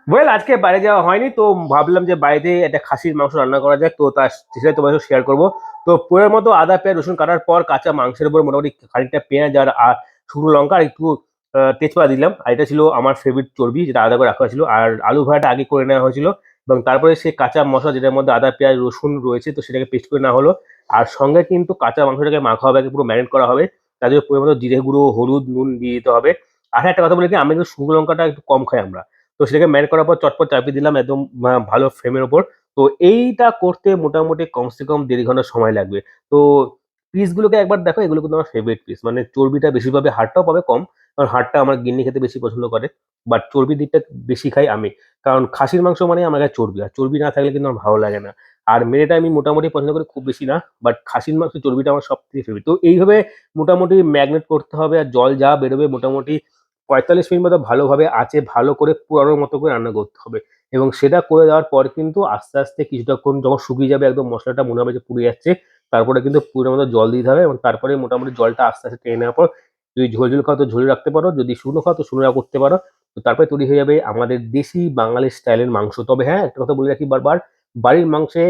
Well আজকে বাইরে যাওয়া হয়নি, তো ভাবলাম যে বাইরে একটা খাসির মাংস রান্না করা যাক, তো তার সেটাই তোমার সাথে শেয়ার করবো। তো পরের মতো আদা পেঁয়াজ রসুন কাটার পর কাঁচা মাংসের উপর মোটামুটি খানিকটা পেঁয়াজ আর শুকনো লঙ্কা আর একটু তেজপাতা দিলাম। আর এটা ছিল আমার ফেভারিট চর্বি, যেটা আলাদা করে রাখা হয়েছিল। আর আলু ভাজাটা আগে করে নেওয়া হয়েছিল, এবং তারপরে সেই কাঁচা মশলা যেটার মধ্যে আদা পেঁয়াজ রসুন রয়েছে, তো সেটাকে পেস্ট করে নেওয়া হলো। আর সঙ্গে কিন্তু কাঁচা মাংসটাকে মাখা হবে, আগে পুরো ম্যারিনেট করা হবে। তার জন্য পরিমাণ মতো জিরে গুঁড়ো হলুদ নুন দিয়ে দিতে হবে। আর হ্যাঁ, একটা কথা বলে কি, আমি কিন্তু শুকনো লঙ্কাটা একটু কম খাই আমরা। তো সেটাকে ম্যারিনেট করার পর চটপট চাপিয়ে দিলাম একদম ভালো ফ্লেমের ওপর। তো এইটা করতে মোটামুটি কমসে কম ১.৫ ঘন্টা সময় লাগবে। তো পিসগুলোকে একবার দেখো, এগুলো কিন্তু আমার ফেভারিট পিস। মানে চর্বিটা বেশি পাবে, হাড়টাও পাবে কম। কারণ হাড়টা আমার গিন্নি খেতে বেশি পছন্দ করে। বাট চর্বির দিকটা বেশি খাই আমি। কারণ খাসির মাংস মানেই আমার কাছে চর্বি। আর চর্বি না থাকলে কিন্তু আমার ভালো লাগে না। আর মেনেটা আমি মোটামুটি পছন্দ করি, খুব বেশি না। বাট খাসির মাংসের চর্বিটা আমার সবথেকে ফেভারিট। তো এইভাবে মোটামুটি ম্যারিনেট করতে হবে, আর জল যা বেরোবে মোটামুটি ৪৫ মিনিট মতো ভালোভাবে আঁচে ভালো করে পোড়ানোর মতো করে রান্না করতে হবে। এবং সেটা করে দেওয়ার পর কিন্তু আস্তে, আস্তে কিছুটাক্ষণ যখন শুকিয়ে যাবে, একদম মসলাটা মনে হবে যে পুড়ে যাচ্ছে, তারপরে কিন্তু পরিমাণ মতো জল দিতে হবে, এবং তারপরে মোটামুটি জলটা আস্তে, আস্তে টেনে নেওয়ার পর যদি ঝোল, ঝোল খাও তো ঝোল রাখতে পারো, যদি শুকনো খাও তো শুকনো করতে পারো। তো তারপরে তৈরি হয়ে যাবে আমাদের দেশি বাঙালি স্টাইলের মাংস। তবে হ্যাঁ, একটা কথা বলে রাখি বারবার, বাড়ির মাংসে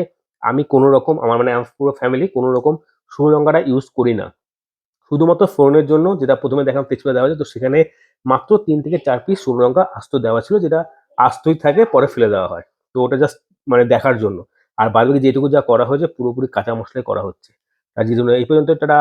আমি কোনো রকম আমার পুরো ফ্যামিলি কোনো রকম শুকনো লঙ্কাটা ইউজ করি না। শুধুমাত্র ফোড়নের জন্য, যেটা ১ম এ দেখলাম তেজপাতা দেওয়া হয়েছে, তো সেখানে মাত্র ৩ থেকে ৪ পিস শুকনো লঙ্কা আস্ত দেওয়া ছিল, যেটা আস্তই থাকে, পরে ফেলে দেওয়া হয়। তো ওটা জাস্ট মানে দেখার জন্য। আর বাদবাকি যেটুকু যা করা হয়েছে পুরোপুরি কাঁচা মসলায় করা হচ্ছে। আজকের জন্য এই পর্যন্ত। টাটা।